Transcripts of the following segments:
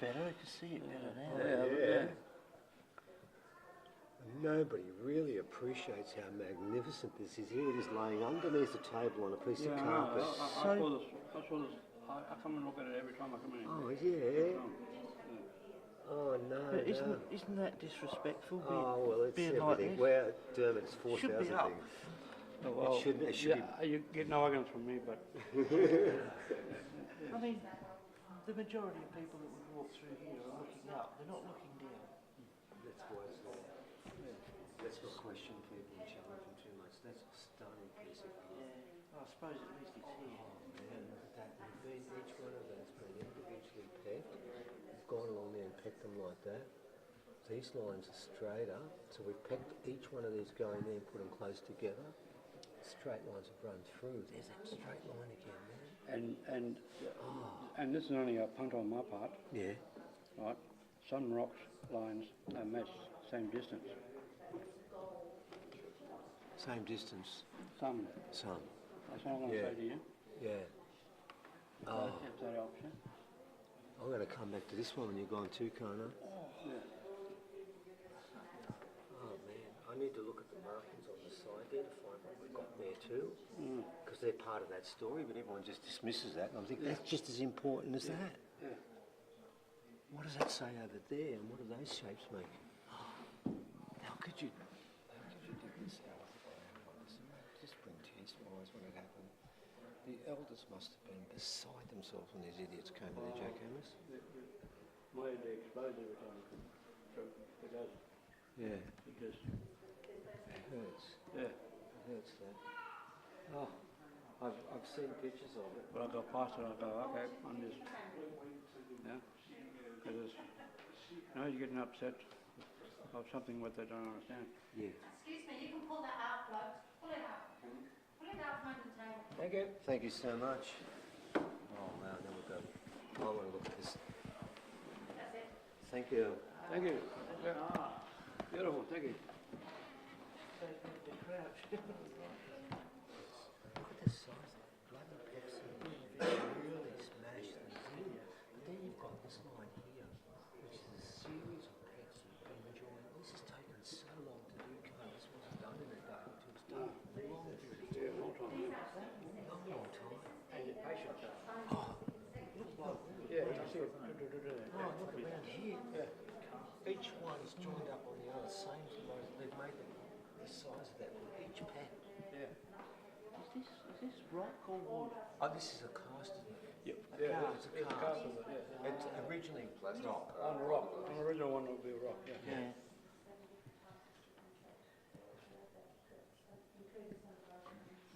better. You can see it better now. Yeah. Nobody really appreciates how magnificent this is. Here it is laying underneath the table on a piece of carpet. I saw this. I come and look at it every time I come in. Oh, yeah. Oh, no, But isn't that disrespectful? Well, it's being everything. Like Where Dermot's 4,000 should be up. things. Well, it should be. You get no arguments from me, but I mean, the majority of people that would walk through here are looking up. They're not looking down. That's why it's there. Let's not question people and challenge them too much. That's a stunning piece of art. Yeah. I suppose at least it's here. Man, look at that. Each one of those been individually pecked. We've gone along there and pecked them like that. These lines are straighter, so we've pecked each one of these going there and put them close together. Straight lines have run through. There's that straight line again, man. And this is only a punt on my part. Yeah. Right. Some rocks lines are matched same distance. Same distance. Some. Some. That's what I'm going to say to you. Yeah. If that helps you. I'm going to come back to this one when you're gone too, Karno. Yeah. Oh man, I need to look at the markings on the side there to find what we've got there too, because they're part of that story, but everyone just dismisses that, and I think that's just as important as that. Yeah. What does that say over there, and what do those shapes mean? How could you do this? Just bring tears to my eyes when it happened. The elders must have been beside themselves when these idiots came with their jackhammers. My head explodes every time it does. Yeah. Because it hurts. Yeah. It hurts that. Oh, I've seen pictures of it. When I go past it, I go, okay, I'm just, yeah. Because you're getting upset of something what they don't understand. Yeah. Excuse me, you can pull that out, folks. Pull it out. Pull it out from under the table. Thank you. Thank you so much. Oh wow, now we've got. I want to look at this. That's it. Thank you. Thank you. Yeah. Beautiful, thank you. The crouch. Look at the size of the bloody pecks really smashed them in. But then you've got this line here, which is a series of pecks that have been joined. This has taken so long to do, Karno. This wasn't done in a day or two. It's done a long period of time. Yeah, long time. Long time. And you're patient. Oh, look like Yeah, you see it. oh, look around here. Yeah. Each one is joined up on the other, same size. They've made the size of that with each pack. Yeah. Is this rock or wood? Oh, this is a cast, isn't it? Yep. It's a cast. cast of it, yeah. It's originally rock. On the rock. On the original one would be rock, yeah. Yeah.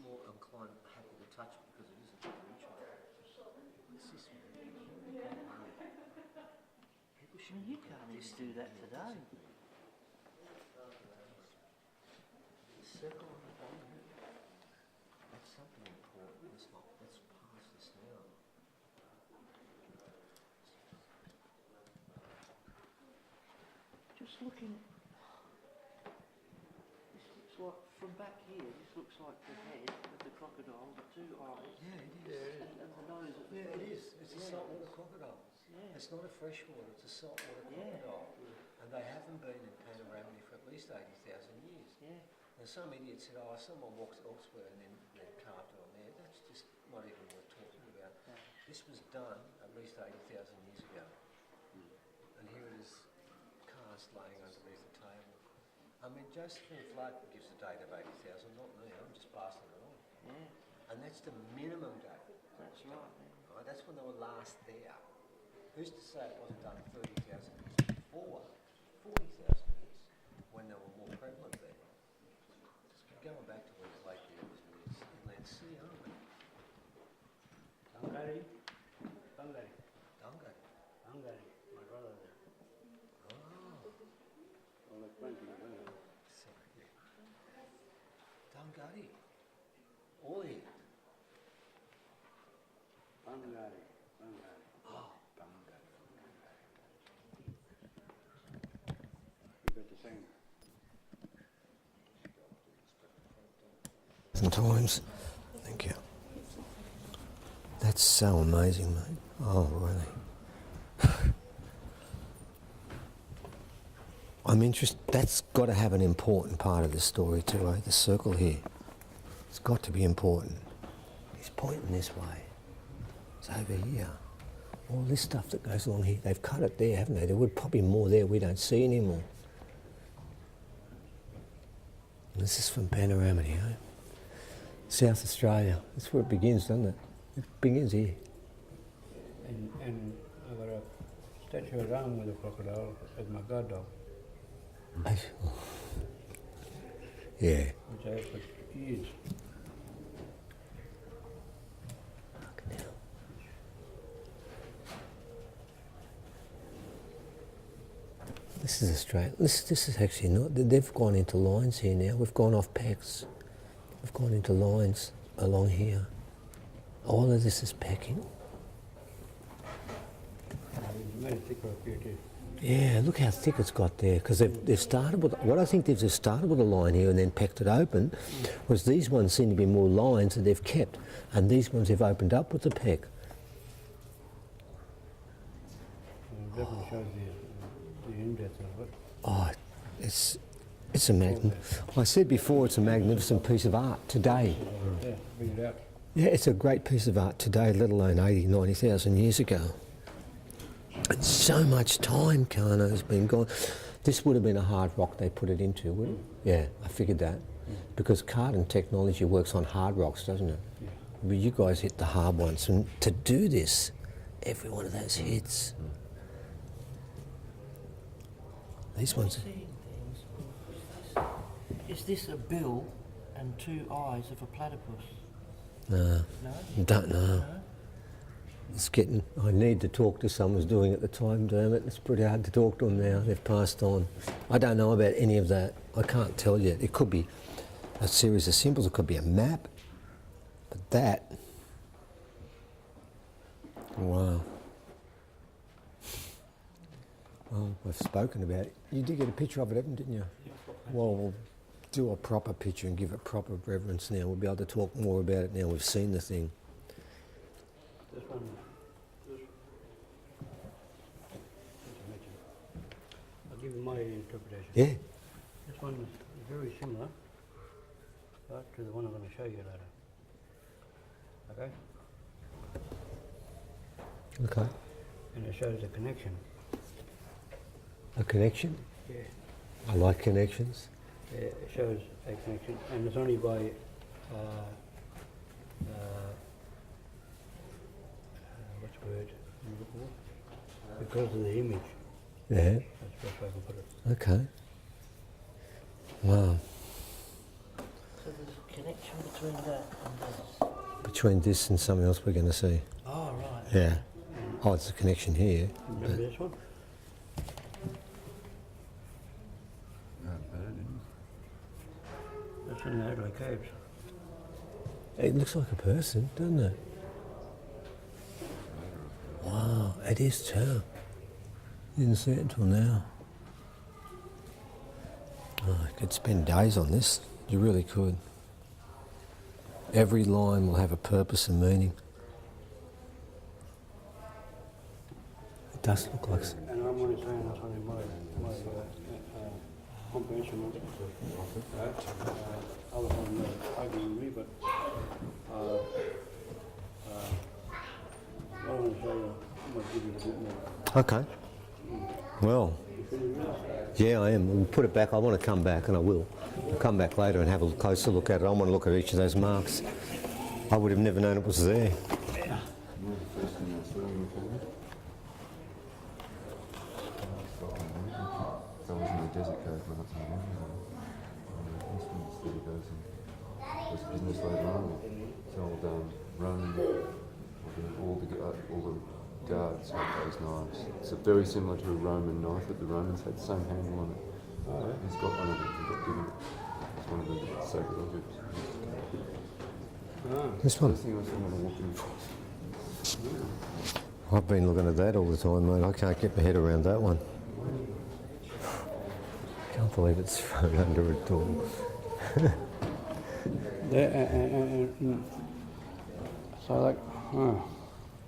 More inclined, happy to touch it because it isn't original. What's this one? People should You can't even do that today. circle on the bottom. That's something important. Let's pass this now. Just looking. This looks like, from back here, this looks like the head of the crocodile, the two eyes. Yeah, it is. And the nose at the Yeah, front. it is. It's a saltwater crocodile. Yeah. It's not a freshwater, it's a saltwater crocodile. And they haven't been in Panaramittee for at least 80,000 years. Yeah. Now some idiot said, oh, someone walks elsewhere and then they're carved it on there. That's just not even worth talking about. Yeah. This was done at least 80,000 years ago. And here it is cast laying underneath the table. I mean, Josephine Flood gives the date of 80,000, not me. I'm just passing it on. Yeah. And that's the minimum date. That's right. Right, that's when they were last there. Who's to say it wasn't done 30,000 years before? 40,000 years, when they were more prevalent there. We're going back to where the lake there was inland sea, aren't we? Dungari. Dungari. Dungari. Dungari. My brother there. Oh. I'll explain to you later. Sorry. Dungari. Oi. Dungari. Dungari. Oh. Dungari. You got the same. Times. Thank you. That's so amazing, mate. Oh, really? I'm interested. That's got to have an important part of the story too, eh? The circle here. It's got to be important. He's pointing this way. It's over here. All this stuff that goes along here, they've cut it there, haven't they? There would probably more there we don't see anymore. This is from Panaramittee, eh? South Australia. That's where it begins, doesn't it? It begins here. And I've got a statue of Ram with a crocodile as my guard dog, Yeah. which I have for years. This is Australia. This is actually not. They've gone into lines here now. We've gone off pecks. We've gone into lines along here. All of this is pecking. Made it thicker up here too. Yeah, look how thick it's got there. Because they've started with what I think they've just started with a line here and then pecked it open. Was these ones seem to be more lines that they've kept, and these ones they've opened up with the peck. It definitely shows the in-depth of it. Oh, it's a I said before, it's a magnificent piece of art today. Yeah, bring it out. Yeah, it's a great piece of art today, let alone 80, 90,000 years ago. And so much time, Karno, has been gone. This would have been a hard rock they put it into, wouldn't it? Yeah, I figured that. Because carbon technology works on hard rocks, doesn't it? Yeah. But you guys hit the hard ones. And to do this, every one of those hits. These ones... Seeing things. Is this a bill and two eyes of a platypus? No, No? don't know. No? It's getting... I need to talk to someone who's doing it at the time, damn it. It's pretty hard to talk to them now. They've passed on. I don't know about any of that. I can't tell you. It could be a series of symbols. It could be a map. But that... Wow. Well, I've spoken about it. You did get a picture of it, didn't you? Well, we'll do a proper picture and give it proper reverence now. We'll be able to talk more about it now we've seen the thing. This one, I'll give you my interpretation. Yeah. This one is very similar, right, to the one I'm going to show you later. Okay? Okay. And it shows a connection. A connection? Yeah. I like connections. Yeah, it shows a connection, and it's only by what's the word? Because of the image. Yeah. That's the best way I can put it. Okay. Wow. So there's a connection between that and this? Between this and something else we're going to see. Oh, right. Yeah. Oh, it's a connection here. Remember this one? That's in the Adelaide caves. It looks like a person, doesn't it? Wow, it is too. Didn't see it until now. Oh, I could spend days on this. You really could. Every line will have a purpose and meaning. It does look like... And I'm only saying that's only my comprehension of it. Right? Other than arguing with me, but I want to show you, I might give you a bit more. Okay. Well, yeah, I am. We'll put it back. I want to come back, and I will. I'll come back later and have a closer look at it. I want to look at each of those marks. I would have never known it was there. Desert code when it's on this one still goes in was business later on. Told Roman all the guards had those knives. It's very similar to a Roman knife that the Romans had, the same handle on it. Oh, yeah. He's got one of them. He got given it. It's one of the sacred objects. This one. First thing I saw when I walked in. I've been looking at that all the time, mate. I can't get my head around that one. Can't believe it's thrown under a door. So like,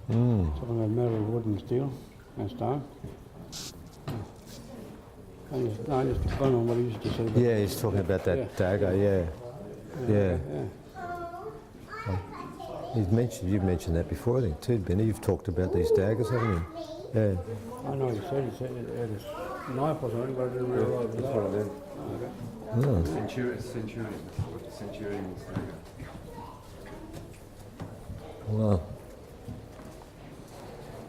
something of metal, wood and steel and stone. I'm just going on what he used to say. Yeah, he's talking about that Yeah. dagger, yeah. Yeah. Yeah. You've mentioned that before, I think, too, Benny. You've talked about these daggers, haven't you? Yeah. I know he said it had a knife or something, but I didn't realise That's that. one of them. Oh. Centurion's dagger. Well,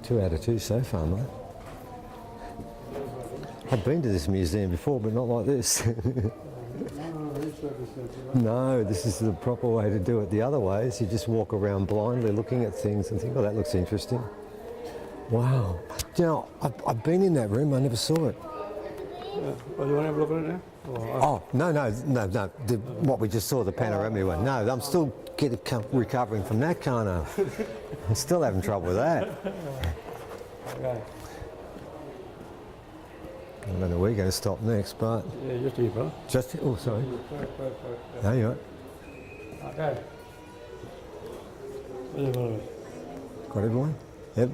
2 out of 2 so far, mate. I've been to this museum before, but not like this. No, this is the proper way to do it. The other way is you just walk around blindly looking at things and think, oh, that looks interesting. Wow. You know, I've been in that room, I never saw it. Yeah. Well, you want to have a look at it now? Oh, no. What we just saw, the Panaramittee one. No, I'm still recovering from that, Karno. I'm still having trouble with that. Okay. I don't know where you're going to stop next, but... Yeah, just here, brother. Just... Oh, sorry. Sorry. No, you're right. Okay. Whatever. Got everyone? Yep.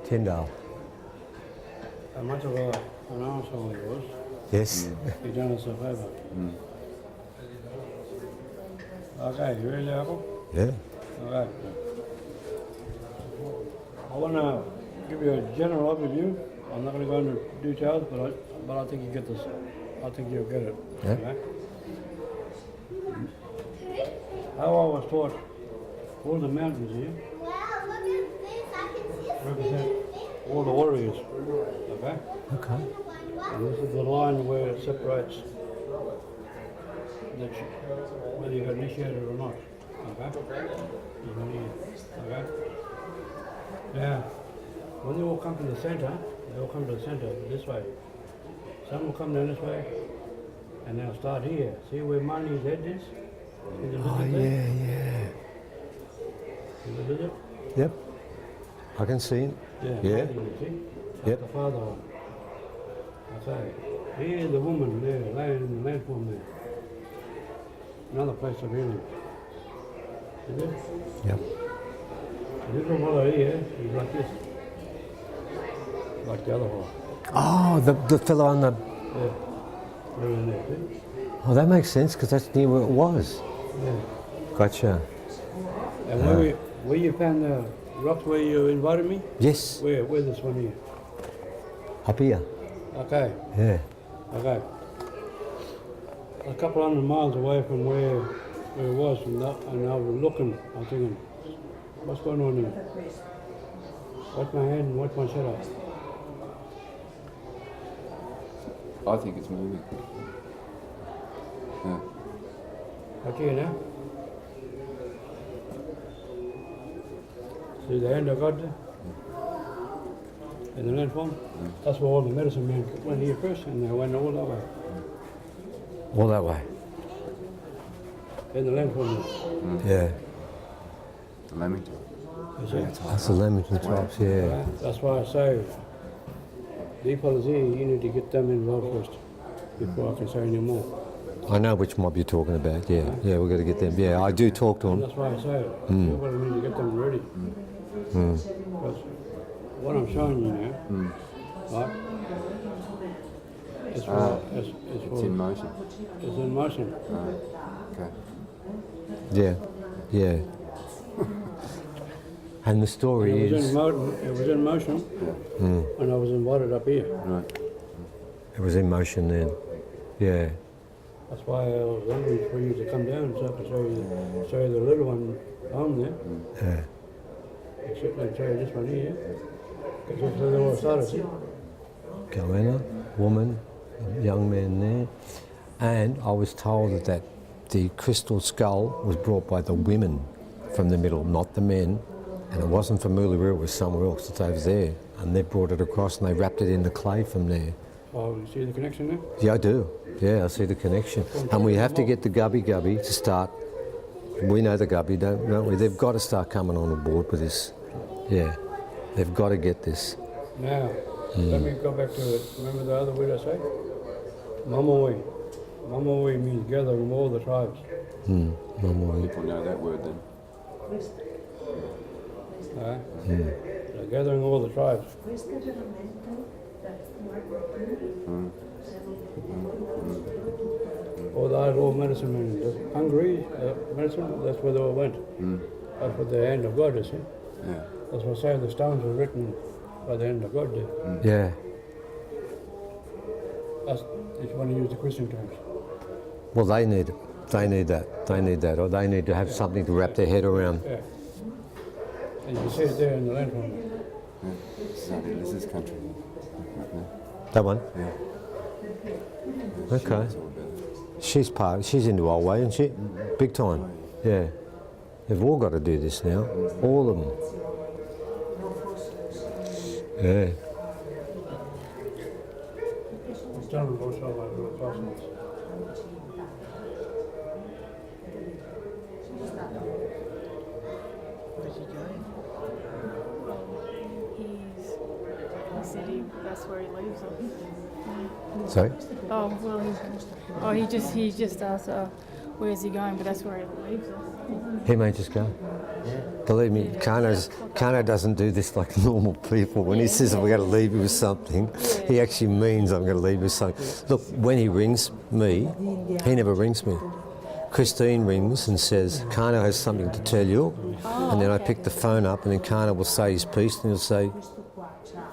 Tyndale. How much of an arsehole he was, Yes. he done us a favour. Okay, you ready, Apple? Yeah. Okay. I want to give you a general overview. I'm not going to go into details, but I think you get this. I think you'll get it. Yeah. Okay? How I was taught, all the mountains here Wow, look at this. I can see a represent all the warriors. Okay? Okay. And this is the line where it separates whether you got initiated or not. Okay? Okay? Now, when they all come to the centre, they all come to the centre this way. Some will come down this way, and they'll start here. See where Mani's head is? See the Oh, lizard there? yeah. See the lizard? Yep. I can see it. Yeah. Yeah. Mani, you see? That's Yep. the father one. Okay. Here's the woman there, laying in the landform there. Another place of healing. See this? Yep. This little fellow here, he's like this. Like the other one. Oh, the fellow on the... Yeah. Right in there, see? Oh, that makes sense, because that's near where it was. Yeah. Gotcha. And where you found the rocks where you invited me? Yes. Where this one here? Up here. Okay, Yeah. okay. A couple hundred miles away from where it was, and I was looking, I was thinking, what's going on here? Watch my hand and watch my shadow. I think it's moving. Yeah. Watch here now. See the hand of God there? In the landform? That's where all the medicine men went here first, and they went all that way. All that way. In the landform there. Yeah. Lamington. You see? That's the Lamington tops, yeah. That's why I say, these fellas here, you need to get them involved first, before I can say any more. I know which mob you're talking about, yeah. Yeah, we've got to get them. Yeah, I do talk to And them. that's why I say, you really need to get them ready. Because what I'm showing you now, right, it's It's in motion. it's in motion. Okay. Yeah, yeah. And the story It was is... it was in motion when I was invited up here. Right. It was in motion then. Yeah. That's why I was wondering for you to come down so I could show you the little one home there. Yeah. Except I'd show you this one here. Because that's where they all started, see? Goanna, woman, young man there. And I was told that the crystal skull was brought by the women from the middle, not the men. And it wasn't from Uluru, it was somewhere else. It's over there. And they brought it across and they wrapped it in the clay from there. Oh, you see the connection there? Yeah, I do. Yeah, I see the connection. And we have to get the Gubby to start. We know the Gubby, don't we? They've got to start coming on board with this. Yeah, they've got to get this. Now, let me go back to it. Remember the other word I say? Mamawai. Mamawai means gathering all the tribes. People know that word then. So gathering all the tribes. All the old medicine men, Hungary, medicine, that's where they all went. That's where the hand of God is, see? Yeah. That's what say the stones were written by the hand of God there. Yeah. That's, if you want to use the Christian terms. Well, they need that. They need that, or they need to have something to wrap their head around. Yeah. And you see it there in the land from. Yeah. This is country. That one? Yeah. Okay. It's all about it. She's into old way, isn't she? Big time. Yeah. They've all got to do this now. All of them. Yeah. It's done also like little fossils. Where's he going? He said that's where he leaves us. Sorry? Oh well, he just asked where's he going, but that's where he leaves us. He may just go. Believe me, Karno doesn't do this like normal people. When he says, we're going to leave you with something, he actually means I'm going to leave you with something. Look, when he rings me, he never rings me. Christine rings and says, Karno has something to tell you. And then I pick the phone up and then Karno will say his piece and he'll say,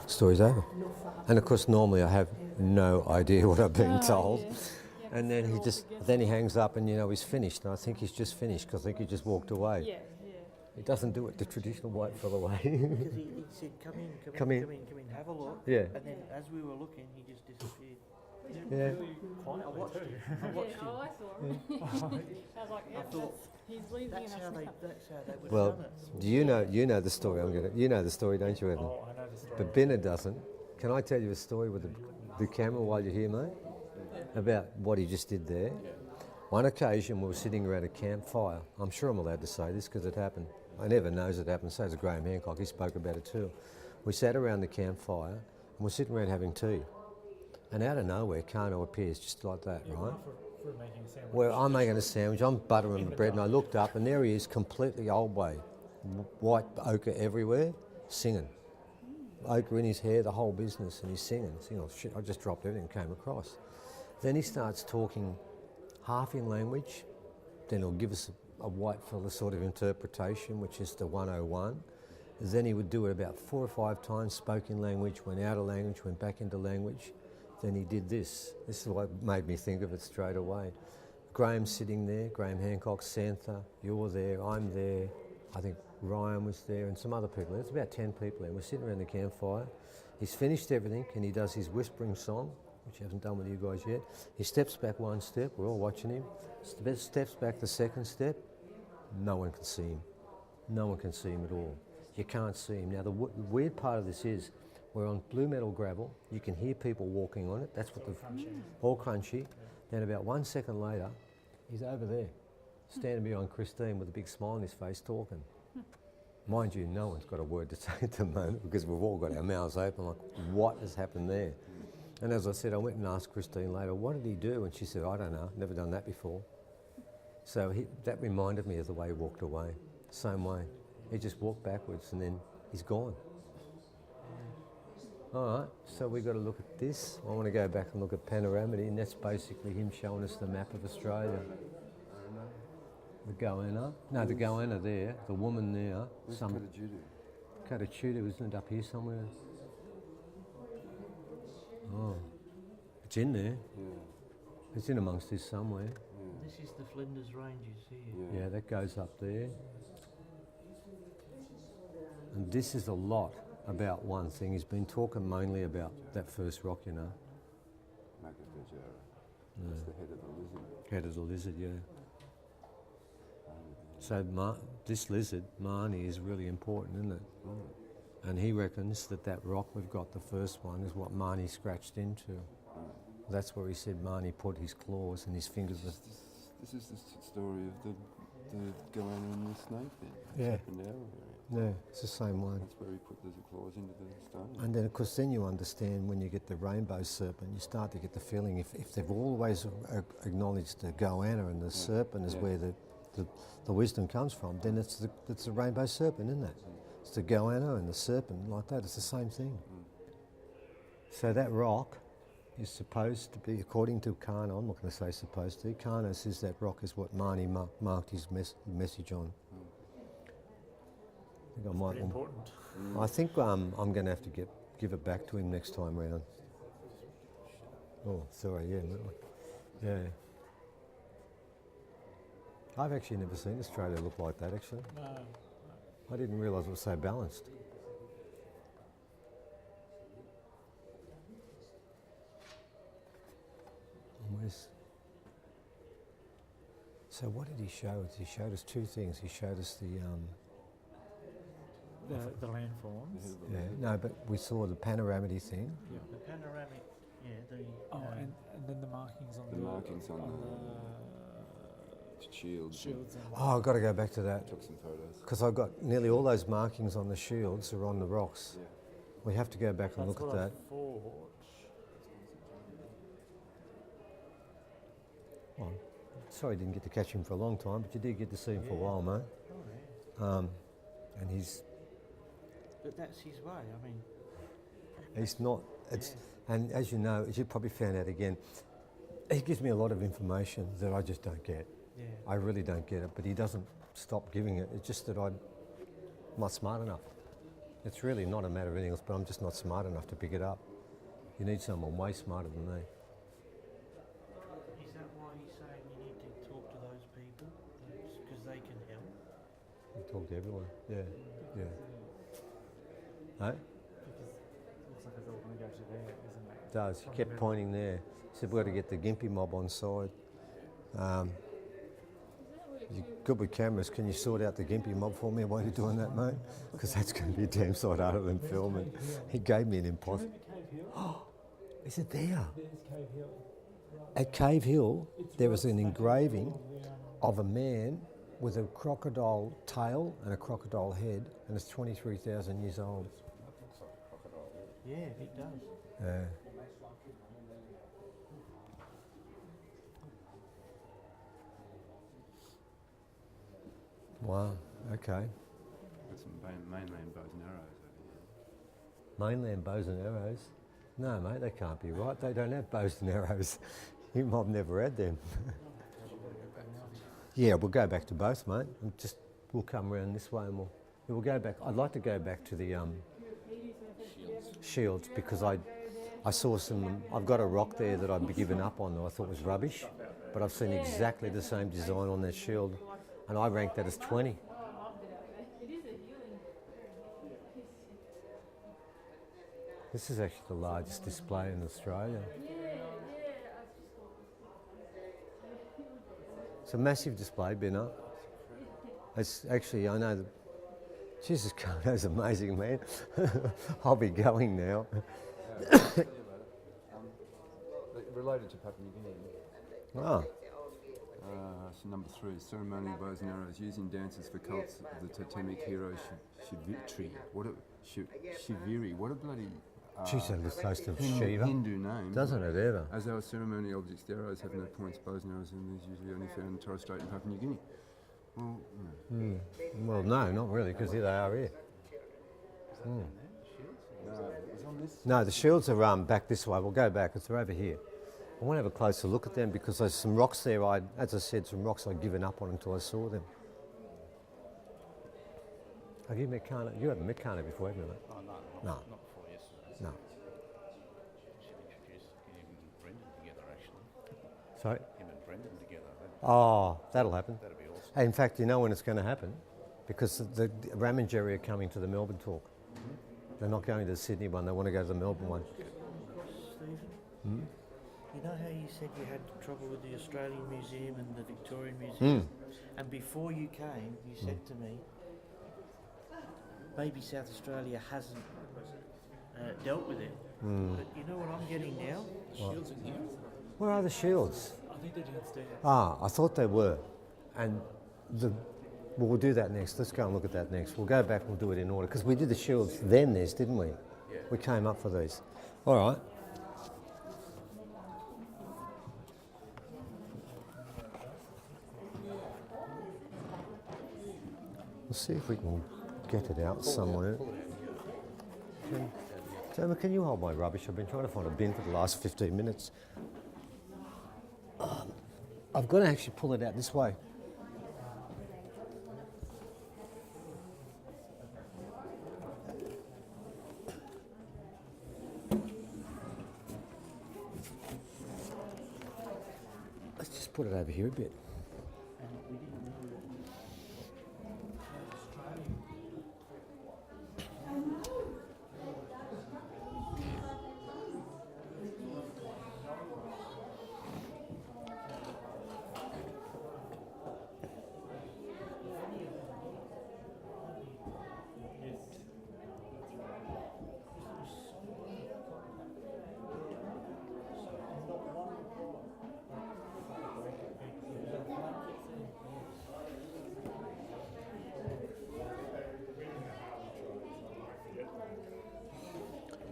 story's over. And of course, normally I have no idea what I've been told. And then he hangs up and he's finished. And I think he's just finished because I think he just walked away. Yeah. He doesn't do it the traditional white fella way. Because he said, come in, have a look. Yeah. And then as we were looking, he just disappeared. Yeah. I watched him. Oh, I saw him. I was like, I thought, he's leaving that's us how now. they would have Well, done it. do you know the story? You know the story, don't you, Evan? Oh, I know the story. But Binna doesn't. Can I tell you a story with the camera while you're here, mate? About what he just did there. One occasion we were sitting around a campfire. I'm sure I'm allowed to say this because it happened. I never knows it happened. So does Graham Hancock. He spoke about it too. We sat around the campfire and we're sitting around having tea. And out of nowhere, Karno appears just like that, right? For making a sandwich. Well, I'm making a sandwich, I'm buttering the bread, and I looked up, and there he is, completely old way, white ochre everywhere, singing. Ochre in his hair, the whole business, and he's singing. Oh shit, I just dropped everything and came across. Then he starts talking half in language, then he'll give us a white fella sort of interpretation, which is the 101. Then he would do it about 4 or 5 times, spoke in language, went out of language, went back into language. Then he did this. This is what made me think of it straight away. Graham's sitting there, Graham Hancock, Santha, you're there, I'm there. I think Ryan was there and some other people. There's about 10 people there. We're sitting around the campfire. He's finished everything and he does his whispering song, which he hasn't done with you guys yet. He steps back 1 step, we're all watching him. Steps back the 2nd step, no one can see him. No one can see him at all. You can't see him. Now the weird part of this is, we're on blue metal gravel, you can hear people walking on it, that's what all crunchy. Then about 1 second later, he's over there, standing behind Christine with a big smile on his face talking. Mind you, no one's got a word to say at the moment because we've all got our mouths open like, what has happened there? And as I said, I went and asked Christine later, what did he do? And she said, I don't know, never done that before. So that reminded me of the way he walked away, same way. He just walked backwards and then he's gone. All right, so we've got to look at this. I want to go back and look at Panaramittee, and that's basically him showing us the map of Australia. The goanna. No, the goanna there, the woman there. Where's Karno, isn't it up here somewhere? Oh, it's in there. Yeah. It's in amongst this somewhere. This is the Flinders Ranges here. Yeah, that goes up there. And this is a lot about one thing. He's been talking mainly about that first rock, you know. That's the head of the lizard. Head of the lizard, yeah. So this lizard, Marnie, is really important, isn't it? And he reckons that rock we've got, the first one, is what Marnie scratched into. That's where he said Marnie put his claws and his fingers. This is the story of the goanna and the snake then. Yeah. In our area. Yeah, it's the same one. That's where he put the claws into the stone. And then, of course, then you understand when you get the rainbow serpent, you start to get the feeling if they've always acknowledged the goanna and the serpent is where the wisdom comes from, then it's the rainbow serpent, isn't it? It's the goanna and the serpent like that. It's the same thing. So that rock is supposed to be, according to Karno, I'm not going to say supposed to, Karno says that rock is what Marnie marked his message on. I think I might. Important. I think I'm going to have to give it back to him next time round. Oh, sorry, yeah. I've actually never seen Australia look like that, actually. No. I didn't realise it was so balanced. So what did he show us? He showed us two things. He showed us the landforms. yeah, no, but we saw the Panaramittee thing. Yeah. The panoramic, the... and then the markings on The markings on the shields. shields. And Oh, I've got to go back to that Took some photos. because I've got nearly all those markings on the shields are on the rocks. Yeah. We have to go back and That's look what at I that. thought. Well, sorry, I didn't get to catch him for a long time, but you did get to see him for a while, mate. Oh, And he's but that's his way, I mean... not. It's and as you know, as you probably found out again, he gives me a lot of information that I just don't get. Yeah. I really don't get it, but he doesn't stop giving it. It's just that I'm not smart enough. It's really not a matter of anything else, but I'm just not smart enough to pick it up. You need someone way smarter than me. Is that why he's saying you need to talk to those people? Because they can help? You talk to everyone. Yeah. No? because it looks like it's all going to go to there, isn't it? It does. He kept pointing there. He said, we've got to get the Gympie mob on side. You're good with cameras. Can you sort out the Gympie mob for me while you're doing that, mate? Because that's going to be a damn sight harder than filming. He gave me an impossible. Oh, is it there? There's Cave Hill. At Cave Hill, there was an engraving of a man with a crocodile tail and a crocodile head, and it's 23,000 years old. Yeah, it does. Yeah. Wow, okay. Got some mainland bows and arrows over here. Mainland bows and arrows? No, mate, they can't be right. They don't have bows and arrows. Your mob never had them. Yeah, we'll go back to both, mate. We'll come around this way and we'll go back. I'd like to go back to the shields because I saw some. I've got a rock there that I'd be given up on that I thought was rubbish, but I've seen exactly the same design on that shield, and I ranked that as 20. This is actually the largest display in Australia. It's a massive display, Binner. It's actually, I know that, Jesus, Karno's amazing, man. I'll be going now. Related to Papua New Guinea. Oh, So number 3, ceremonial bows and arrows used in dances for cults of the totemic hero Shivitri. Shiviri. What a bloody geez, that looks close to Hindu, Shiva. Hindu name. Doesn't it ever? As our ceremonial objects, the arrows have no points. Bows and arrows are usually only found in Torres Strait and Papua New Guinea. Well, no. Well, no, not really, because here they are here. No, it's on this. No, the shields are back this way. We'll go back. They're over here. I want to have a closer look at them because there's some rocks there. As I said, some rocks I'd given up on until I saw them. Have you met Karno? You haven't met Karno before, have you, mate? Oh, no, No. not before yesterday. No. Should introduce him and Brendan together, actually. Sorry? Him and Brendan together. Oh, that'll happen. That'd be awesome. In fact, you know when it's going to happen? Because the Ramindjeri are coming to the Melbourne talk. They're not going to the Sydney one. They want to go to the Melbourne one. Stephen, you know how you said you had trouble with the Australian Museum and the Victorian Museum? And before you came, you said to me, maybe South Australia hasn't dealt with it. But you know what I'm getting now? Shields in here? Where are the shields? I think they're downstairs. Ah, I thought they were. And well, we'll do that next. Let's go and look at that next. We'll go back and we'll do it in order. Because we did the shields, then this, didn't we? Yeah. We came up for these. All right. We'll see if we can get it out somewhere. Okay. Emma, can you hold my rubbish? I've been trying to find a bin for the last 15 minutes. I've got to actually pull it out this way. Let's just put it over here a bit.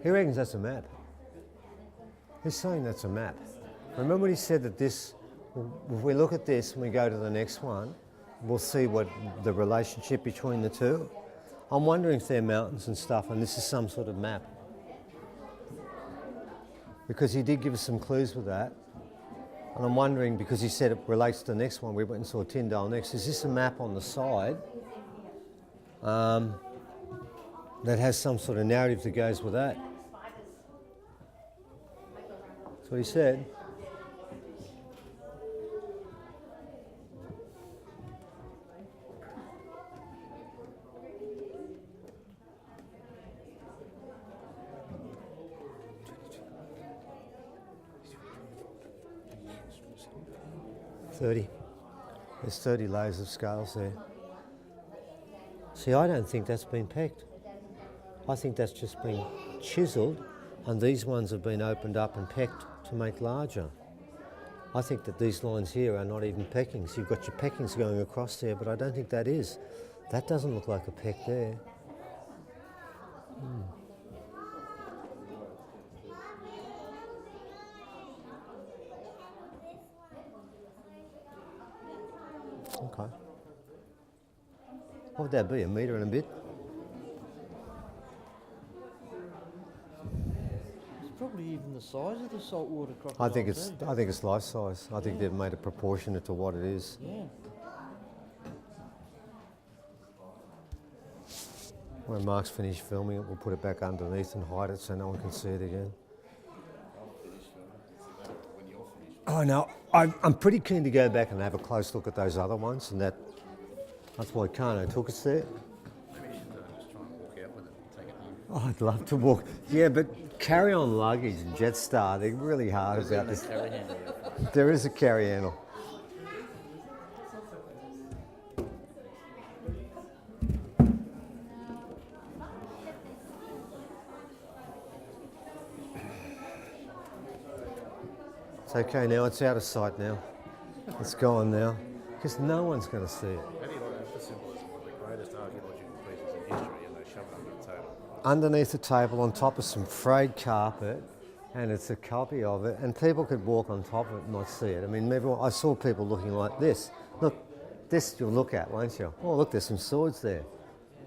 He reckons that's a map. He's saying that's a map. Remember when he said that this, if we look at this and we go to the next one, we'll see what the relationship between the two. I'm wondering if they're mountains and stuff and this is some sort of map. Because he did give us some clues with that. And I'm wondering, because he said it relates to the next one, we went and saw Tyndale next, is this a map on the side that has some sort of narrative that goes with that? That's what he said. There's 30 layers of scales there. See, I don't think that's been pecked. I think that's just been chiselled and these ones have been opened up and pecked to make larger. I think that these lines here are not even peckings. You've got your peckings going across there, but I don't think that is. That doesn't look like a peck there. Okay. What would that be, a metre and a bit? It's probably even the size of the saltwater crocodile. I think it's life size. I think they've made it proportionate to what it is. Yeah. When Mark's finished filming it, we'll put it back underneath and hide it so no one can see it again. Oh no, I'm pretty keen to go back and have a close look at those other ones, and that's why Karno took us there. Maybe you should just try and walk out with it and take it home. Oh, I'd love to walk. Yeah, but carry-on luggage and Jetstar, they're really hard about this. There is a carry handle. It's okay now, it's out of sight now. It's gone now, because no one's going to see it. How do you like the symbolism of the greatest archaeological pieces in history and they shove it under the table? Underneath the table on top of some frayed carpet, and it's a copy of it, and people could walk on top of it and not see it. I mean, I saw people looking like this. Look, this you'll look at, won't you? Oh, look, there's some swords there.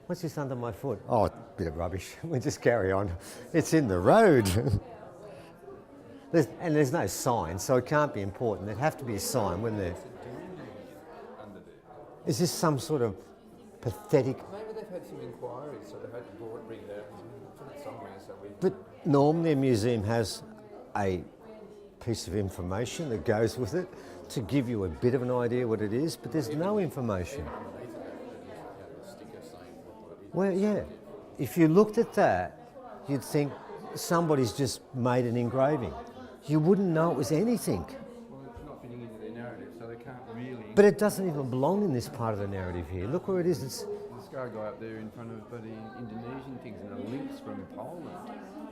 What's this under my foot? Oh, a bit of rubbish. We just carry on. It's in the road. There's no sign, so it can't be important. There'd have to be a sign, wouldn't there? Is this some sort of pathetic... Maybe they've had some inquiries, so they've had to bring it out and put it somewhere. So we. But normally a museum has a piece of information that goes with it to give you a bit of an idea what it is, but there's no information. Well, yeah. If you looked at that, you'd think somebody's just made an engraving. You wouldn't know it was anything. Well, it's not fitting into their narrative, so they can't really. But it doesn't even belong in this part of the narrative here. Look where it is. It's The scar guy up there in front of bloody Indonesian things and the links from Poland.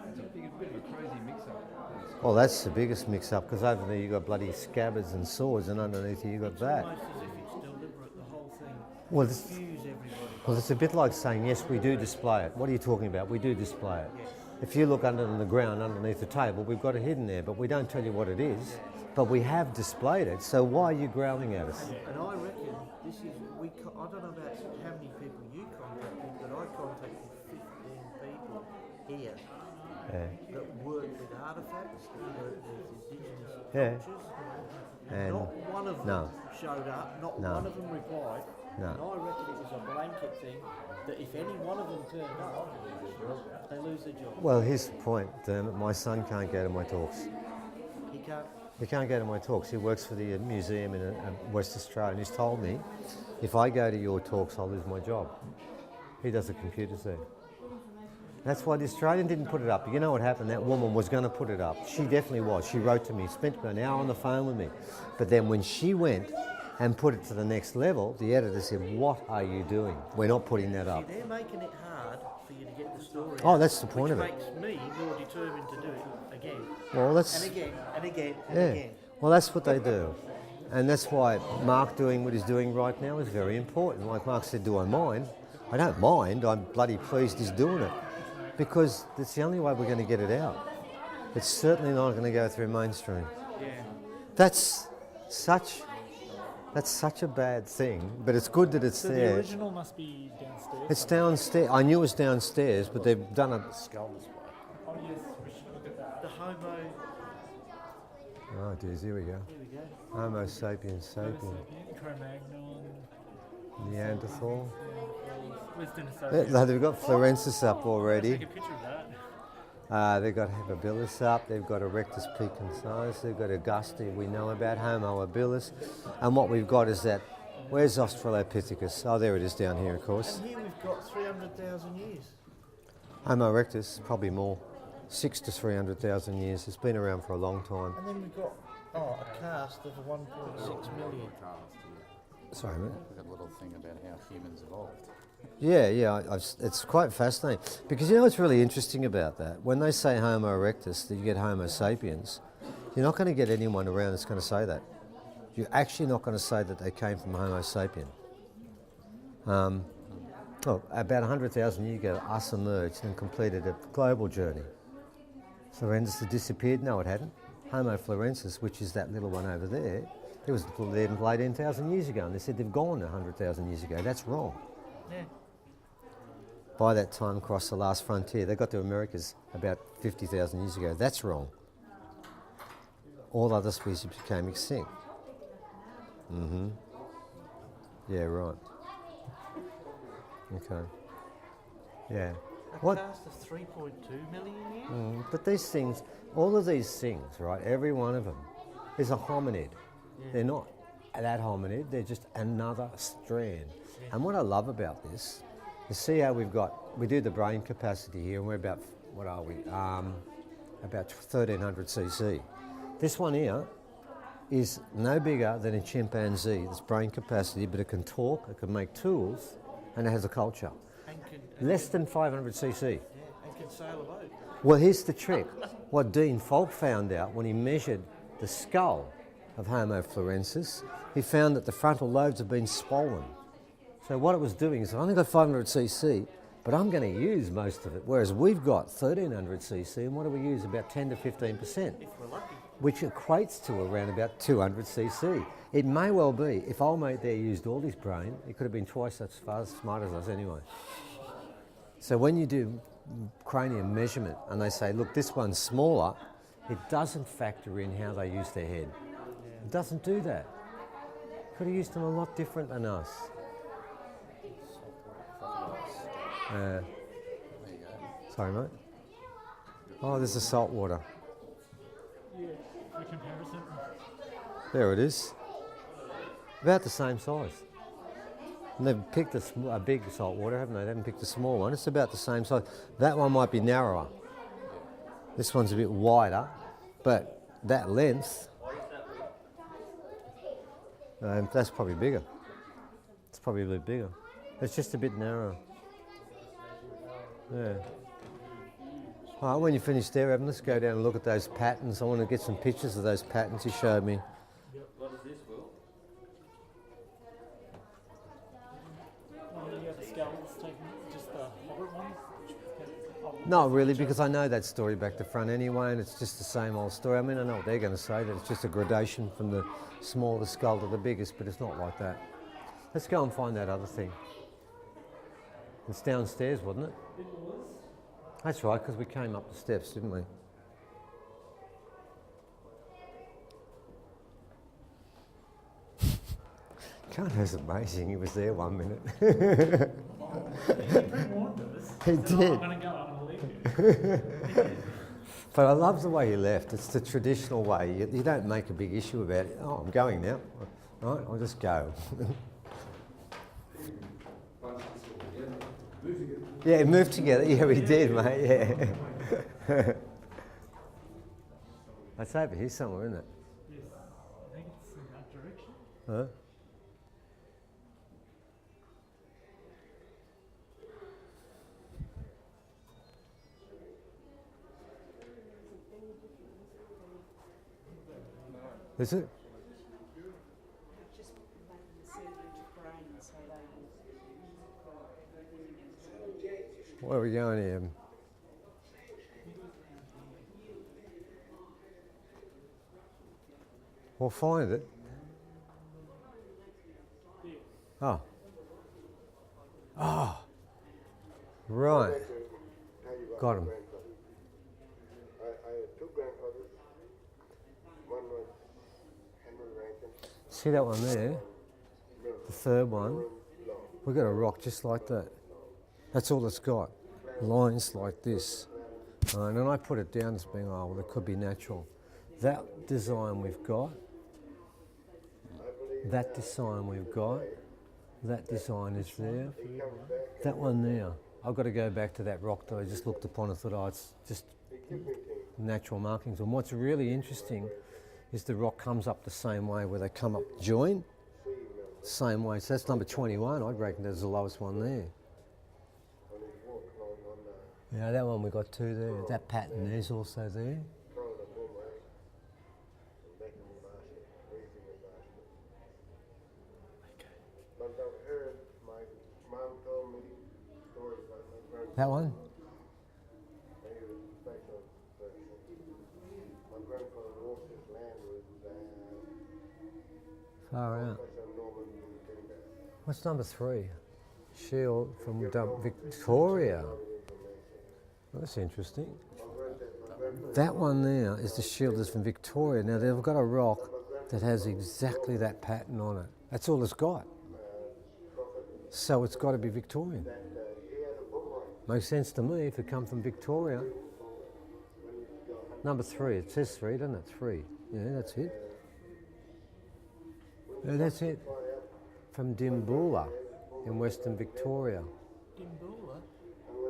It's a bit of a crazy mix-up. well, that's the biggest mix-up, because over there you've got bloody scabbards and swords, and underneath you you've got that. Almost as if it's deliberate, the whole thing. Well, Confuse everybody. Well, it's a bit like saying, yes, we do display it. What are you talking about? We do display it. Yes. If you look under the ground, underneath the table, we've got it hidden there, but we don't tell you what it is. But we have displayed it, so why are you growling at us? And I reckon this is, I don't know about how many people you contacted, but I contacted 15 people here. that work with artefacts, that work with indigenous Yeah. cultures. And Not one of them no. showed up, not No. one of them replied. No. And I reckon it was a blanket thing that if any one of them turned up, they lose their job. Well, here's the point, Dermot. My son can't go to my talks. He can't. He can't go to my talks. He works for the museum in West Australia, and he's told me, if I go to your talks, I'll lose my job. He does the computers there. That's why the Australian didn't put it up. You know what happened? That woman was going to put it up. She definitely was. She wrote to me, spent an hour on the phone with me. But then when she went and put it to the next level, the editor said, "What are you doing? We're not putting that up." See, they're making it hard for you to get the story Oh, out, that's the point which of it. makes me more determined to do it again. Well, that's... And again, and again, and Yeah, again. well, that's what they do. And that's why Mark doing what he's doing right now is very important. Like Mark said, do I mind? I don't mind. I'm bloody pleased he's doing it. Because that's the only way we're going to get it out. It's certainly not going to go through mainstream. Yeah. That's such a bad thing, but it's good that it's So there. the original must be downstairs. It's downstairs. I knew it was downstairs, but they've done a... Skull display. Oh yes, we should look at that. The Homo. Oh, dear, here we go. Here we go. Homo sapiens sapien. Cro-Magnon. Neanderthal. Where's Dinosaurus? They've got Florensis up already. Take a picture of that. They've got Habilis up, they've got Erectus picansis, they've got Augusta, we know about Homo habilis. And what we've got is that, where's Australopithecus? Oh, there it is down here, of course. And here we've got 300,000 years. Homo erectus, probably more, 600 to 300,000 years. It's been around for a long time. And then we've got a cast of 1.6 million. Sorry, mate. That little thing about how humans evolved. Yeah, it's quite fascinating. Because you know what's really interesting about that? When they say Homo erectus, that you get Homo sapiens, you're not going to get anyone around that's going to say that. You're actually not going to say that they came from Homo sapien. About 100,000 years ago, us emerged and completed a global journey. Florensis had disappeared? No, it hadn't. Homo florensis, which is that little one over there, it was there 18,000 years ago, and they said they've gone 100,000 years ago. That's wrong. Yeah. By that time, crossed the last frontier. They got to Americas about 50,000 years ago. That's wrong. All other species became extinct. Yeah, right. Okay. Yeah. A cast of 3.2 million years? But these things, all of these things, right, every one of them is a hominid. Yeah. They're not that hominid, they're just another strand. And what I love about this is see how we do the brain capacity here, and we're about, what are we? About 1300 cc. This one here is no bigger than a chimpanzee, this brain capacity, but it can talk, it can make tools, and it has a culture. Less than 500 cc. Yeah, and can sail a boat. Well, here's the trick. What Dean Falk found out when he measured the skull of Homo florensis, he found that the frontal lobes have been swollen. So what it was doing is, I've only got 500 cc, but I'm going to use most of it. Whereas we've got 1300 cc, and what do we use? About 10 to 15%, If we're lucky. which equates to around about 200 cc. It may well be, if old mate there used all his brain, he could have been twice as smart as us anyway. So when you do cranium measurement and they say, look, this one's smaller, it doesn't factor in how they use their head. It doesn't do that. Could have used them a lot different than us. There you go. Sorry, mate. Oh, there's the salt water. Yeah, for comparison. There it is. About the same size. And they've picked a big salt water, haven't they? They haven't picked a small one. It's about the same size. That one might be narrower. This one's a bit wider, but that length, that's probably bigger. It's probably a bit bigger. It's just a bit narrower. Yeah. All right, when you finish there, Evan, let's go down and look at those patterns. I want to get some pictures of those patterns you showed me. What is this, Will? You have the skulls taken, just the hobbit one? Not really, because I know that story back to front anyway, and it's just the same old story. I mean, I know what they're going to say, that it's just a gradation from the smallest skull to the biggest, but it's not like that. Let's go and find that other thing. It's downstairs, wasn't it? It was. That's right, because we came up the steps, didn't we? Karno's amazing. He was there 1 minute. He did. I'm going to go, I'm going to leave you. But I love the way he left. It's the traditional way. You don't make a big issue about it. Oh, I'm going now. Right, I'll just go. Yeah, moved together. Yeah, we did, mate. Yeah. That's over here somewhere, isn't it? Yes, I think it's in that direction. Huh? Is it? Where are we going here? We'll find it. Oh. Oh. Right. Got him. I had two grandfathers. One was Henry Rankin. See that one there? The third one. We've got a rock just like that. That's all it's got. Lines like this. And then I put it down as being, oh, well, it could be natural. That design we've got, that design we've got, that design is there, that one there. I've got to go back to that rock that I just looked upon and thought, oh, it's just natural markings. And what's really interesting is the rock comes up the same way, where they come up join, same way. So that's number 21. I'd reckon that's the lowest one there. Yeah, that one we got two there. That pattern there's also there. That one? Far out. What's number 3? Shield from Victoria. That's interesting. That one there is the shield that's from Victoria. Now they've got a rock that has exactly that pattern on it. That's all it's got. So it's got to be Victorian. Makes sense to me if it come from Victoria. Number 3, it says 3, doesn't it? 3. Yeah, that's it. Yeah, that's it. From Dimboola in Western Victoria. Dimboola?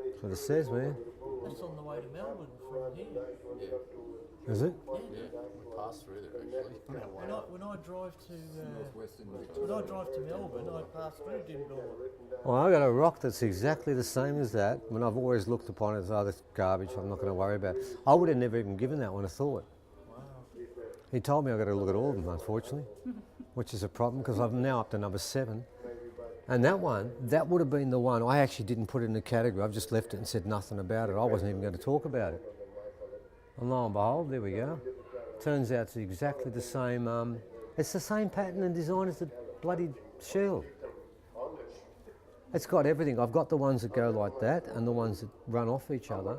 That's what it says, man. That's on the way to Melbourne from here. Is it? Yeah, we passed through there actually. When I drive to Melbourne, I pass through Dimboola. Well, I've got a rock that's exactly the same as that. When I've always looked upon it as, oh, that's garbage, I'm not going to worry about it. I would have never even given that one a thought. Wow. He told me I've got to look at all of them, unfortunately, which is a problem because I'm now up to number 7. And that one, that would have been the one. I actually didn't put it in the category. I've just left it and said nothing about it. I wasn't even going to talk about it. And lo and behold, there we go. Turns out it's exactly the same. It's the same pattern and design as the bloody shield. It's got everything. I've got the ones that go like that and the ones that run off each other.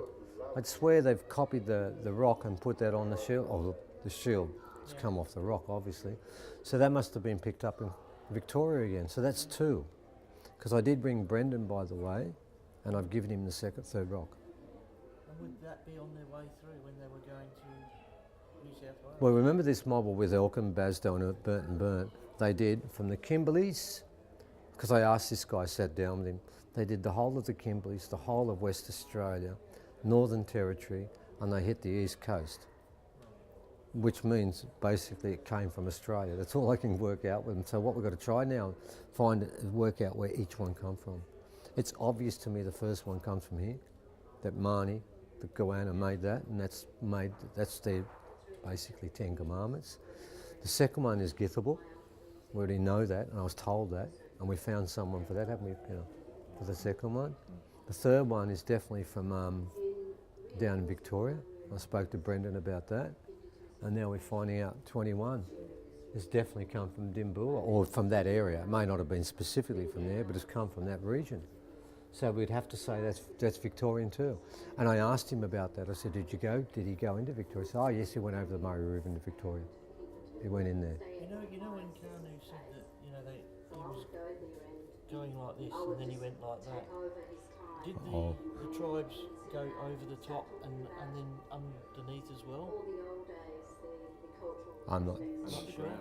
I'd swear they've copied the rock and put that on the shield. Oh, the shield. It's come off the rock, obviously. So that must have been picked up in Victoria again. So that's 2. Because I did bring Brendan, by the way, and I've given him the third rock. And would that be on their way through when they were going to New South Wales? Well, remember this model with Elkin, Basdo and Burnt? They did from the Kimberleys, because I asked this guy, sat down with him, they did the whole of the Kimberleys, the whole of West Australia, Northern Territory, and they hit the East Coast. Which means basically it came from Australia. That's all I can work out with them. So what we've got to try now, work out where each one come from. It's obvious to me the first one comes from here, that Marnie, the Goanna made that, and that's their basically 10 Commandments. The second one is Githable. We already know that, and I was told that, and we found someone for that, haven't we? For the second one. The third one is definitely from down in Victoria. I spoke to Brendan about that. And now we're finding out 21 has definitely come from Dimboola, or from that area. It may not have been specifically from there, but it's come from that region. So we'd have to say that's Victorian too. And I asked him about that. I said, did he go into Victoria? He said, oh yes, he went over the Murray River into Victoria. He went in there. You know when Karno said that, he was going like this and then he went like that. Did the tribes go over the top and then underneath as well? I'm not sure.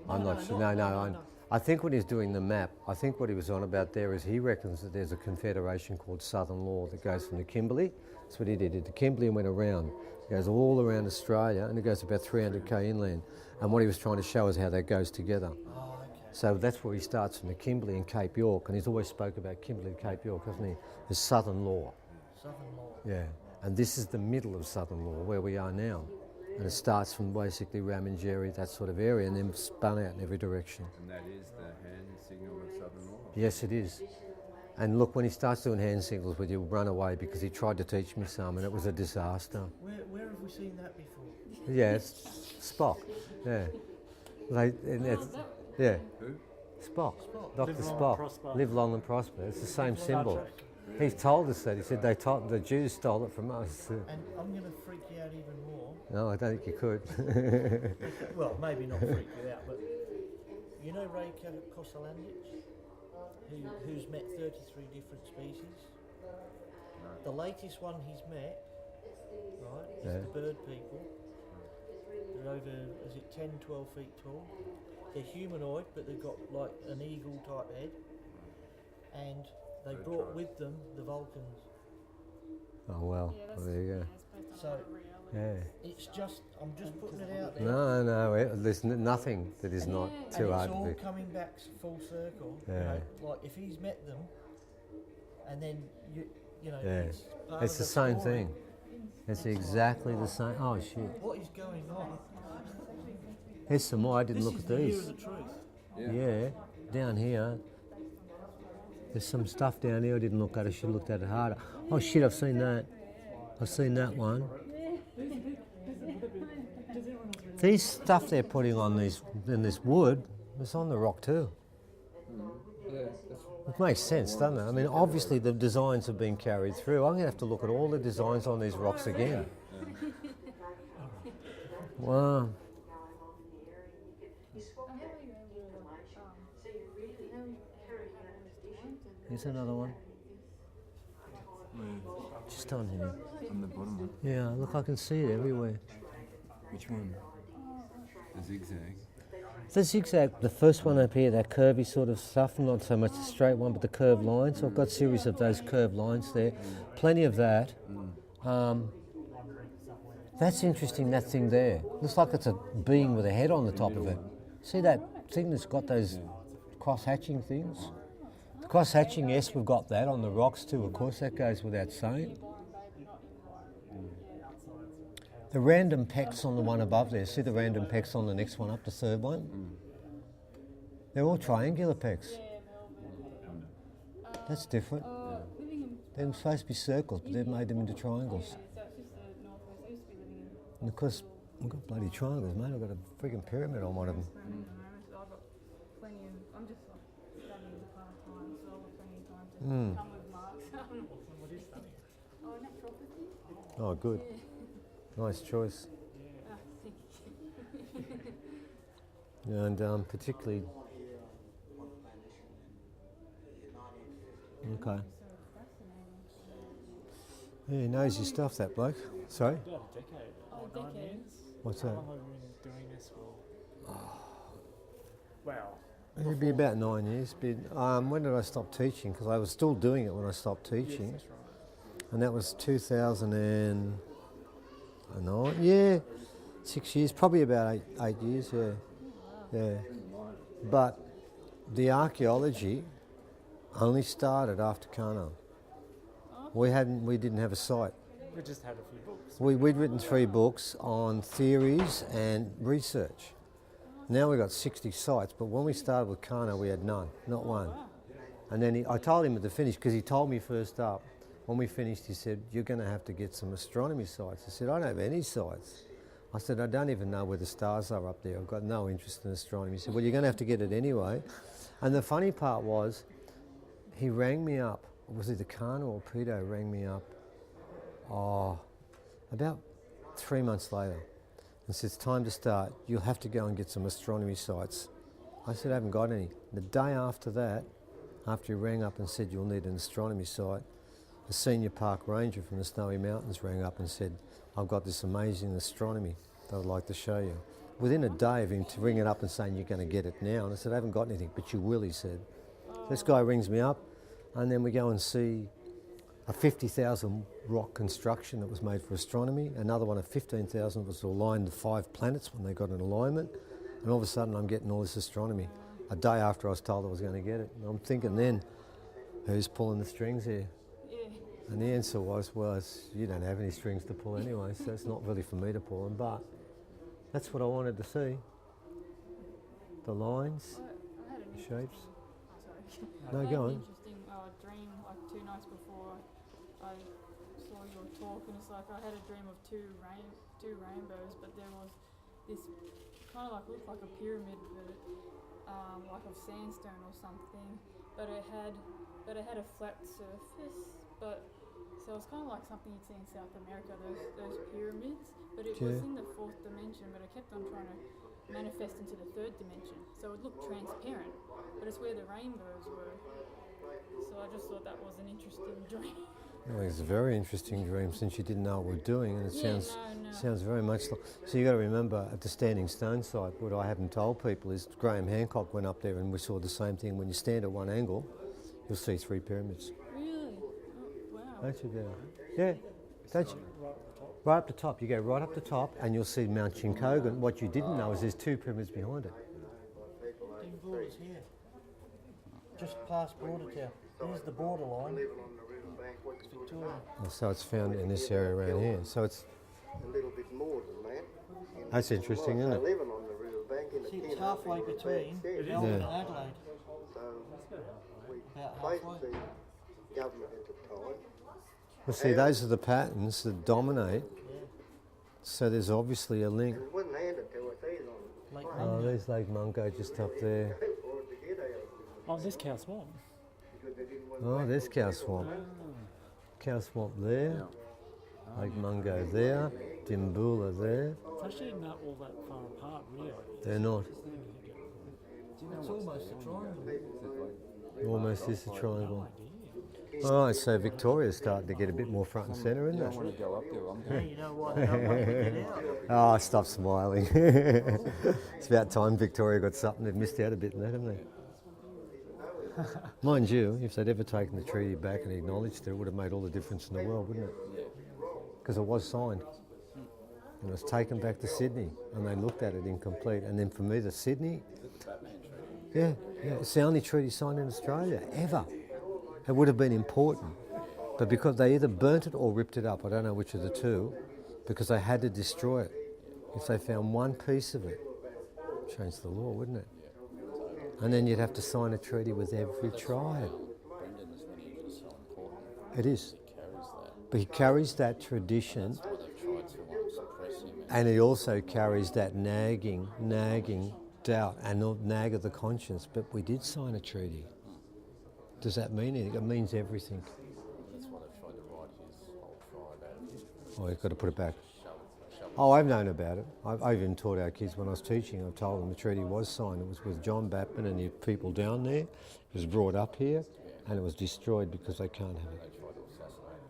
I'm not sure. No. I think when he's doing the map, I think what he was on about there is he reckons that there's a confederation called Southern Law that goes from the Kimberley. That's what he did. He did the Kimberley and went around. It goes all around Australia and it goes about 300k inland. And what he was trying to show is how that goes together. Oh, okay. So that's where he starts from the Kimberley and Cape York. And he's always spoke about Kimberley and Cape York, hasn't he? The Southern Law. Southern Law. Yeah. And this is the middle of Southern Law, where we are now. And it starts from basically Ramindjeri, that sort of area, and then spun out in every direction. And that is the hand signal of Southern Law? Yes, it is. And look, when he starts doing hand signals with you, run away, because he tried to teach me some, and it was a disaster. Where have we seen that before? Yeah, it's Spock. Yeah. Yeah. Who? Spock. Dr. Live long and Spock. prosper. Live long and prosper. It's the same symbol. He's told us that. He said the Jews stole it from us. And I'm going to freak you out even more. No, I don't think you could. Well, maybe not freak you out, but you know Ray Kosalandich, who's met 33 different species? The latest one he's met, right, is the bird people. They're over, is it 10, 12 feet tall? They're humanoid, but they've got like an eagle type head. And they brought with them the Vulcans. Oh well, well, there you go. So Yeah. it's just, I'm just putting it out there. No, there's nothing that is not too and hard it's to all do. coming back full circle. Yeah. You know, like if he's met them, and then you know, Yeah. it's part It's of the same story. thing. It's exactly the same. Oh shit. What is going on? Here's some more. I didn't This look is at the year these. of the truth. Yeah, down here. There's some stuff down here I didn't look at. I should have looked at it harder. Oh shit, I've seen that. I've seen that one. These stuff they're putting on these in this wood, it's on the rock too. It makes sense, doesn't it? I mean, obviously the designs have been carried through. I'm going to have to look at all the designs on these rocks again. Wow. Here's another one. Just on here. On the bottom one. Yeah, look, I can see it everywhere. Which one? The zigzag. The zigzag, the first one up here, that curvy sort of stuff, not so much the straight one, but the curved lines. So I've got a series of those curved lines there. Plenty of that. That's interesting, that thing there. Looks like it's a being with a head on the top of it. See that thing that's got those cross-hatching things? The cross-hatching, yes, we've got that on the rocks too, of course, that goes without saying. The random pecks on the one above there, see the random pecks on the next one up, the third one? They're all triangular pecks. That's different. They're supposed to be circles, but they've made them into triangles. And of course, I've got bloody triangles, mate. I've got a freaking pyramid on one of them. I'm just like studying the part-time, so I've got plenty of time to come with marks. What is studying? Oh, naturopathy. Oh, good. Nice choice. And particularly... Okay. Yeah, he knows his stuff, that bloke. Sorry? About a decade. Or 9 years. What's How that? long have you been doing this for? Wow. It'd be about 9 years. When did I stop teaching? Because I was still doing it when I stopped teaching. Yes, that's right. And that was 2009. Yeah, 6 years. Probably about eight years, yeah. Yeah. But the archaeology only started after Karno. We didn't have a site. We just had a few books. We'd written 3 books on theories and research. Now we've got 60 sites, but when we started with Karno, we had none, not one. And then I told him at the finish, because he told me first up, when we finished, he said, you're going to have to get some astronomy sites. I said, I don't have any sites. I said, I don't even know where the stars are up there. I've got no interest in astronomy. He said, well, you're going to have to get it anyway. And the funny part was, he rang me up was either Karno or Pedo rang me up about 3 months later and said, it's time to start. You'll have to go and get some astronomy sites. I said, I haven't got any. The day after that, after he rang up and said you'll need an astronomy site, a senior park ranger from the Snowy Mountains rang up and said, I've got this amazing astronomy that I'd like to show you. Within a day of him ringing up and saying you're going to get it now, and I said, I haven't got anything, but you will, he said. So this guy rings me up, and then we go and see a 50,000 rock construction that was made for astronomy, another one of 15,000 was to align the 5 planets when they got in alignment, and all of a sudden I'm getting all this astronomy a day after I was told I was going to get it. And I'm thinking then, who's pulling the strings here? Yeah. And the answer was, well, you don't have any strings to pull anyway, so it's not really for me to pull them, but that's what I wanted to see. The lines, I had an the shapes. Sorry. No, I had go an on. interesting dream like 2 nights before I saw your talk, and it's like I had a dream of two rainbows, but there was this kind of like looked like a pyramid, but like of sandstone or something, but it had a flat surface. But so it's kind of like something you'd see in South America, those pyramids. But it was in the 4th dimension, but it kept on trying to manifest into the 3rd dimension. So it looked transparent, but it's where the rainbows were. So I just thought that was an interesting dream. Well, it's a very interesting dream since you didn't know what we're doing, and it sounds very much like. So you got to remember at the Standing Stone site, what I haven't told people is Graham Hancock went up there and we saw the same thing. When you stand at one angle, you'll see 3 pyramids. Really? Oh, wow. Don't you, Dale? Yeah. Don't you? Right up the top. You go right up the top, and you'll see Mount Chincogan. What you didn't know is there's 2 pyramids behind it. Border's here. Just past Bordertown. Here's the borderline. It's Victoria. So it's found in this area around here. So it's A little bit more than that. that's interesting, isn't it? Living on the river bank in See, it's halfway between Melbourne and Adelaide. So we About placed halfway. the government at the time. Well, see, those are the patterns that dominate. So there's obviously a link. It wasn't handed to us either. Lake Oh, Mungo. there's Lake Mungo just up there. Oh, this cow swamp. Oh, there's Cow Swamp. Cow Swamp there. Lake Mungo there. Dimboola there. It's actually not all that far apart, really. They're not. It's almost a triangle. Almost is a triangle. All right, so Victoria's starting to get a bit more front and centre, isn't it? want to go up there, I'm Yeah, you know why they don't want to get out. Oh, stop smiling. It's about time Victoria got something. They've missed out a bit in that, haven't they? Mind you, if they'd ever taken the treaty back and acknowledged it, it would have made all the difference in the world, wouldn't it? Because it was signed. And it was taken back to Sydney, and they looked at it incomplete. And then for me, the Sydney, yeah, it's the only treaty signed in Australia, ever. It would have been important. But because they either burnt it or ripped it up, I don't know which of the two, because they had to destroy it. If they found one piece of it, change the law, wouldn't it? And then you'd have to sign a treaty with every tribe. Brendan's lineage is so important. It is. He carries that. But he carries that tradition, That's why they've tried to suppress him. and he also carries that nagging doubt and the nag of the conscience. But we did sign a treaty. Does that mean anything? It means everything. That's why they've tried to write his whole tribe out. Oh, you've got to put it back. Shove it. Oh, I've known about it. I've even taught our kids when I was teaching. I've told them the treaty was signed. It was with John Batman and the people down there. It was brought up here, and it was destroyed because they can't have it. They tried to assassinate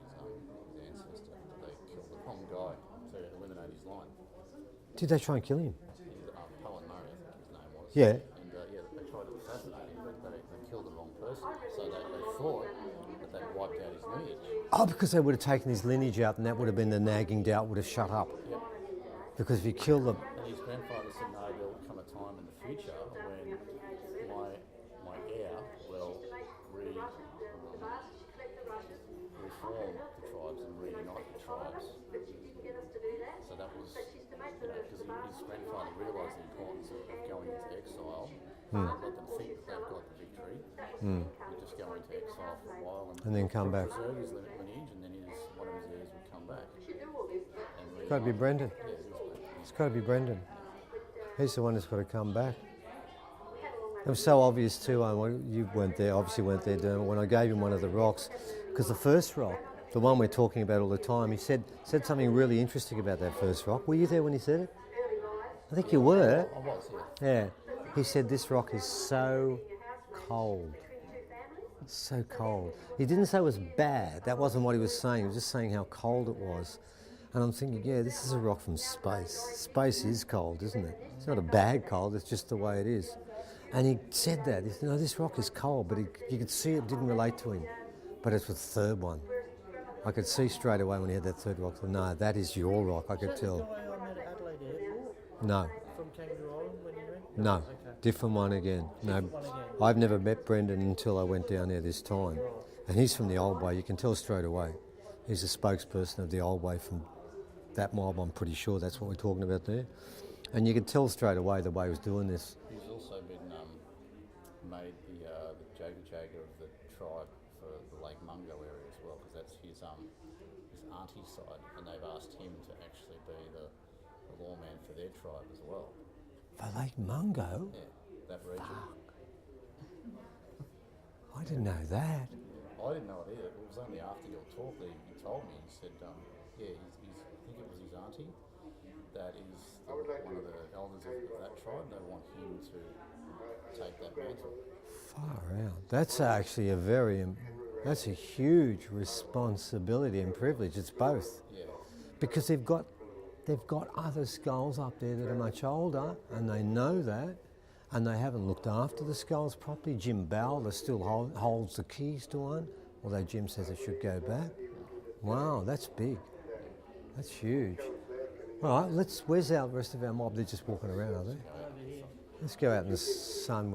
his ancestor. They killed the wrong guy to eliminate his line. Did they try and kill him? He's Panaramittee, I think his name was. Yeah. And they tried to assassinate him, but they killed the wrong person. So they thought that they wiped out his lineage. Oh, because they would have taken his lineage out, and that would have been the nagging doubt would have shut up. Yep. Because if you kill them, And his grandfather said, no, there'll come a time in the future when my heir will reform the tribes and reunite the tribes. So that was, because his grandfather realised the importance of going into exile. Let them think that they've got the victory. You just go into exile for a while and then come back. preserve his lineage, and then one of his heirs would come back. It's got to be Brendan. It's got to be Brendan. He's the one that's got to come back. It was so obvious too. You weren't there, obviously weren't there doing it. When I gave him one of the rocks, because the first rock, the one we're talking about all the time, he said something really interesting about that first rock. Were you there when he said it? I think you were. I was here. Yeah. He said this rock is so cold. So cold. He didn't say it was bad. That wasn't what he was saying. He was just saying how cold it was. And I'm thinking, yeah, this is a rock from space. Space is cold, isn't it? It's not a bad cold, it's just the way it is. And he said that. He said, no, this rock is cold, but you could see it didn't relate to him. But it's the third one. I could see straight away when he had that third rock, no, that is your rock, I could tell. Was that the guy I met at Adelaide Airport? No. From Kangaroo Island when you went? No, Okay. different one again. No, Different one again. I've never met Brendan until I went down there this time. And he's from the old way, you can tell straight away. He's a spokesperson of the old way from that mob, I'm pretty sure that's what we're talking about there. And you can tell straight away the way he was doing this. He's also been made the Jagger of the tribe for the Lake Mungo area as well, because that's his auntie's side, and they've asked him to actually be the lawman for their tribe as well. For Lake Mungo? Yeah, that region. I didn't know that. I didn't know it either. It was only after your talk that he told me. He said, yeah, I think it was his auntie that is one of the elders of that tribe. They want him to take that mantle. Far out. That's actually that's a huge responsibility and privilege. It's both. Yeah. Because they've got other skulls up there that are much older, and they know that, and they haven't looked after the skulls properly. Jim Bowler still holds the keys to one, although Jim says it should go back. Wow, that's big. That's huge. All right, where's our rest of our mob? They're just walking around, are they? Let's go out in the sun where